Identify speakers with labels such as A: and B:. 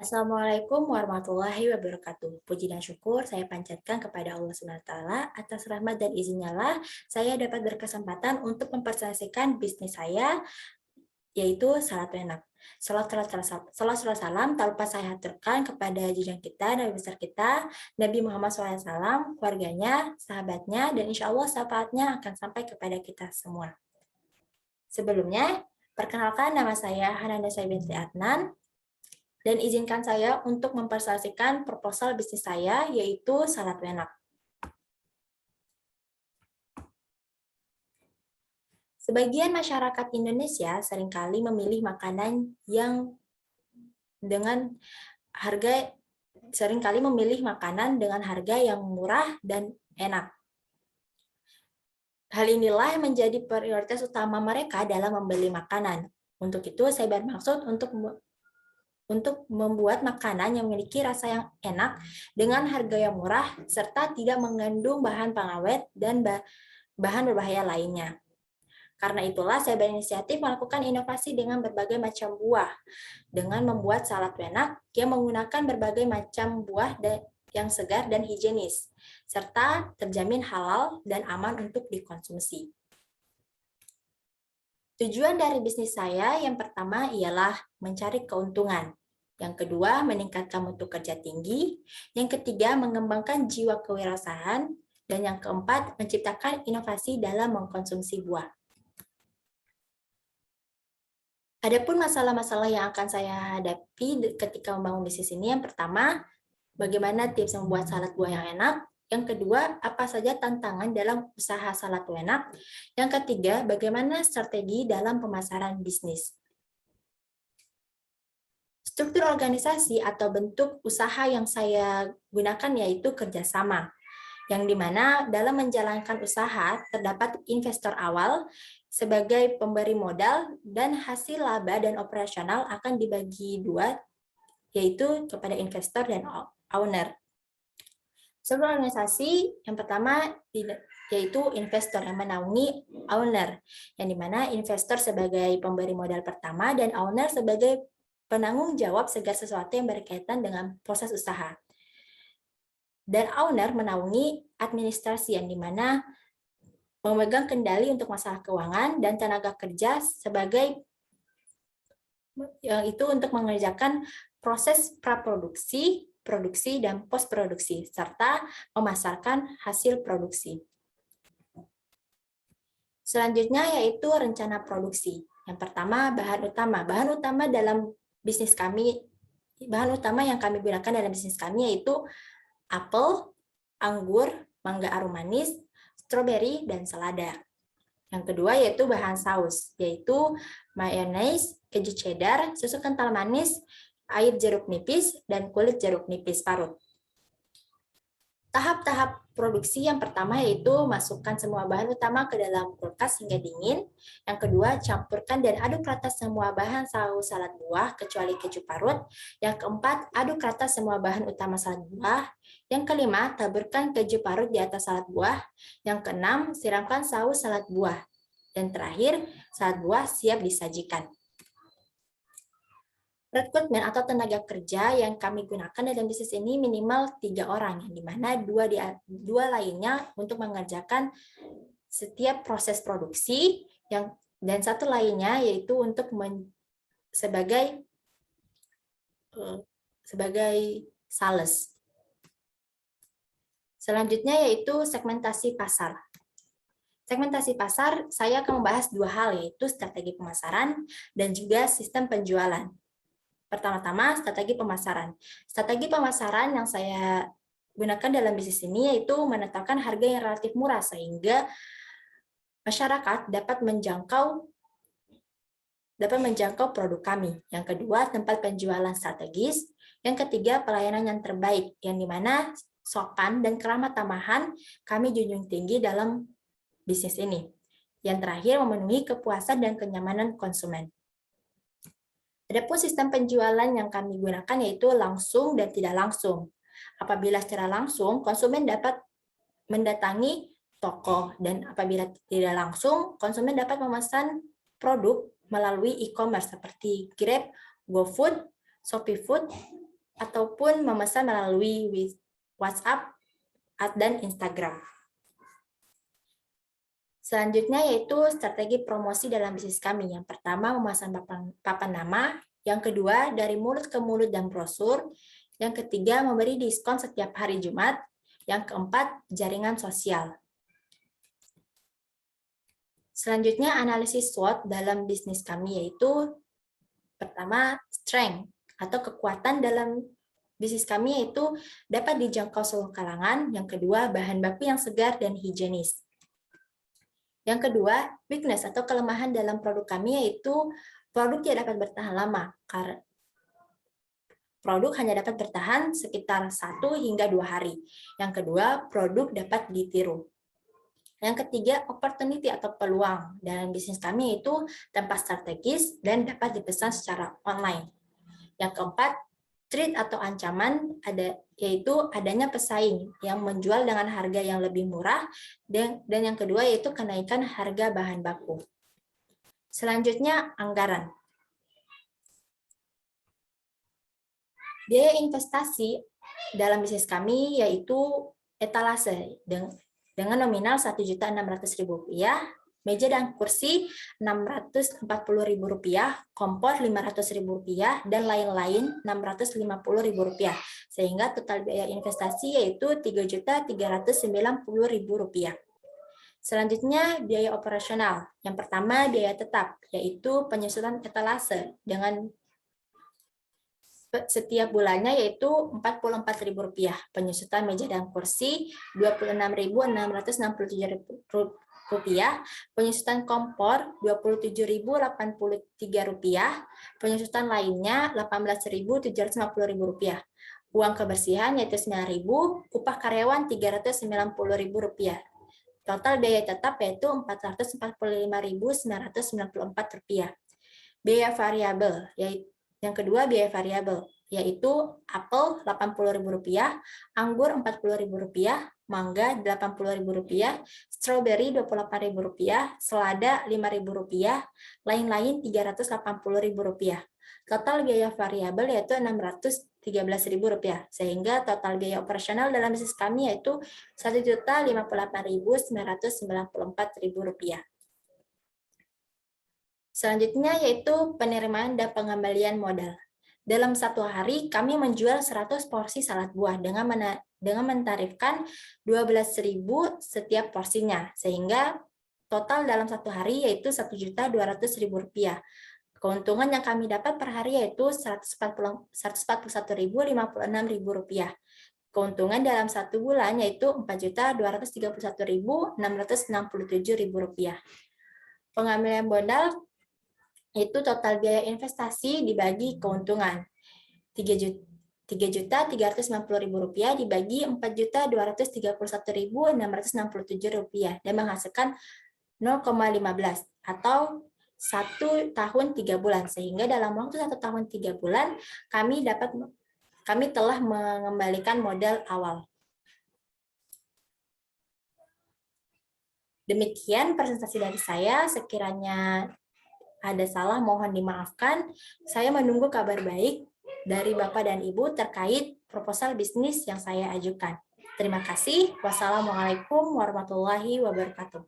A: Assalamualaikum warahmatullahi wabarakatuh. Puji dan syukur saya panjatkan kepada Allah SWT atas rahmat dan izinnya lah saya dapat berkesempatan untuk mempresentasikan bisnis saya, yaitu Salat Wenak. Salat salam tak lupa saya haturkan kepada junjungan kita, Nabi besar kita, Nabi Muhammad SAW, keluarganya, sahabatnya, dan insya Allah syafaatnya akan sampai kepada kita semua. Sebelumnya, perkenalkan nama saya Hananda binti Adnan, dan izinkan saya untuk mempresentasikan proposal bisnis saya, yaitu Salat Wenak. Sebagian masyarakat Indonesia seringkali memilih makanan yang dengan harga yang murah dan enak. Hal inilah yang menjadi prioritas utama mereka dalam membeli makanan. Untuk itu, saya bermaksud untuk membuat makanan yang memiliki rasa yang enak dengan harga yang murah serta tidak mengandung bahan pengawet dan bahan berbahaya lainnya. Karena itulah saya berinisiatif melakukan inovasi dengan berbagai macam buah dengan membuat salad wenak yang menggunakan berbagai macam buah yang segar dan higienis serta terjamin halal dan aman untuk dikonsumsi. Tujuan dari bisnis saya yang pertama ialah mencari keuntungan. Yang kedua, meningkatkan mutu kerja tinggi. Yang ketiga, mengembangkan jiwa kewirausahaan. Dan yang keempat, menciptakan inovasi dalam mengkonsumsi buah. Adapun masalah-masalah yang akan saya hadapi ketika membangun bisnis ini, yang pertama, bagaimana tips membuat salad buah yang enak. Yang kedua, apa saja tantangan dalam usaha salad wenak. Yang ketiga, bagaimana strategi dalam pemasaran bisnis. Struktur organisasi atau bentuk usaha yang saya gunakan yaitu kerjasama, yang dimana dalam menjalankan usaha terdapat investor awal sebagai pemberi modal dan hasil laba dan operasional akan dibagi dua, yaitu kepada investor dan owner. Struktur organisasi yang pertama yaitu investor yang menaungi owner, yang dimana investor sebagai pemberi modal pertama dan owner sebagai penanggung jawab segala sesuatu yang berkaitan dengan proses usaha. Dan owner menaungi administrasi yang dimana memegang kendali untuk masalah keuangan dan tenaga kerja sebagai yang itu untuk mengerjakan proses praproduksi, produksi, dan postproduksi, serta memasarkan hasil produksi. Selanjutnya yaitu rencana produksi. Yang pertama, bahan utama. Bahan utama dalam bisnis kami, bahan utama yang kami gunakan dalam bisnis kami yaitu apel, anggur, mangga arum manis, stroberi, dan selada. Yang kedua yaitu bahan saus, yaitu mayones, keju cheddar, susu kental manis, air jeruk nipis, dan kulit jeruk nipis parut. Tahap-tahap produksi yang pertama yaitu masukkan semua bahan utama ke dalam kulkas hingga dingin. Yang kedua, campurkan dan aduk rata semua bahan saus salad buah kecuali keju parut. Yang keempat, aduk rata semua bahan utama salad buah. Yang kelima, taburkan keju parut di atas salad buah. Yang keenam, siramkan saus salad buah. Dan terakhir, salad buah siap disajikan. Rekrutmen atau tenaga kerja yang kami gunakan dalam bisnis ini minimal 3 orang, yang dimana dua lainnya untuk mengerjakan setiap proses produksi, dan satu lainnya yaitu untuk sebagai sales. Selanjutnya yaitu segmentasi pasar. Segmentasi pasar, saya akan membahas dua hal, yaitu strategi pemasaran dan juga sistem penjualan. Pertama-tama, strategi pemasaran. Strategi pemasaran yang saya gunakan dalam bisnis ini yaitu menetapkan harga yang relatif murah sehingga masyarakat dapat menjangkau produk kami. Yang kedua, tempat penjualan strategis. Yang ketiga, pelayanan yang terbaik, yang dimana sopan dan keramah tamahan kami junjung tinggi dalam bisnis ini. Yang terakhir, memenuhi kepuasan dan kenyamanan konsumen. Adapun sistem penjualan yang kami gunakan yaitu langsung dan tidak langsung. Apabila secara langsung, konsumen dapat mendatangi toko, dan apabila tidak langsung, konsumen dapat memesan produk melalui e-commerce seperti Grab, GoFood, ShopeeFood, ataupun memesan melalui WhatsApp dan Instagram. Selanjutnya yaitu strategi promosi dalam bisnis kami. Yang pertama, memasang papan nama. Yang kedua, dari mulut ke mulut dan brosur. Yang ketiga, memberi diskon setiap hari Jumat. Yang keempat, jaringan sosial. Selanjutnya, analisis SWOT dalam bisnis kami yaitu pertama, strength atau kekuatan dalam bisnis kami yaitu dapat dijangkau seluruh kalangan. Yang kedua, bahan baku yang segar dan higienis. Yang kedua, weakness atau kelemahan dalam produk kami yaitu produk tidak dapat bertahan lama. Produk hanya dapat bertahan sekitar 1 hingga 2 hari. Yang kedua, produk dapat ditiru. Yang ketiga, opportunity atau peluang dalam bisnis kami yaitu tempat strategis dan dapat dipesan secara online. Yang keempat, threat atau ancaman yaitu adanya pesaing yang menjual dengan harga yang lebih murah dan yang kedua yaitu kenaikan harga bahan baku. Selanjutnya, anggaran. Biaya investasi dalam bisnis kami yaitu etalase dengan nominal Rp1.600.000, meja dan kursi Rp640.000, kompor Rp500.000, dan lain-lain Rp650.000, sehingga total biaya investasi yaitu Rp3.390.000. Selanjutnya, biaya operasional. Yang pertama, biaya tetap, yaitu penyusunan etalase dengan setiap bulannya yaitu Rp44.000, penyusutan meja dan kursi Rp26.667, penyusutan kompor Rp27.083, penyusutan lainnya Rp18.750, uang kebersihan yaitu Rp9.000, upah karyawan Rp390.000. Total biaya tetap yaitu Rp445.994. Biaya variabel yaitu yang kedua, biaya variabel, yaitu apel Rp80.000, anggur Rp40.000, mangga Rp80.000, stroberi Rp28.000, selada Rp5.000, lain-lain Rp380.000. Total biaya variabel yaitu Rp613.000, sehingga total biaya operasional dalam bisnis kami yaitu Rp1.058.994. Selanjutnya yaitu penerimaan dan pengembalian modal. Dalam satu hari kami menjual 100 porsi salad buah dengan mentarifkan Rp12.000 setiap porsinya, sehingga total dalam satu hari yaitu Rp1.200.000. Keuntungan yang kami dapat per hari yaitu Rp141.056.000. Keuntungan dalam satu bulan yaitu Rp4.231.667.000. Pengembalian modal itu total biaya investasi dibagi keuntungan. Rp3.390.000 dibagi Rp4.231.667 dan menghasilkan 0,15 atau 1 tahun 3 bulan. Sehingga dalam waktu 1 tahun 3 bulan kami telah mengembalikan modal awal. Demikian presentasi dari saya. Sekiranya ada salah, mohon dimaafkan. Saya menunggu kabar baik dari Bapak dan Ibu terkait proposal bisnis yang saya ajukan. Terima kasih. Wassalamualaikum warahmatullahi wabarakatuh.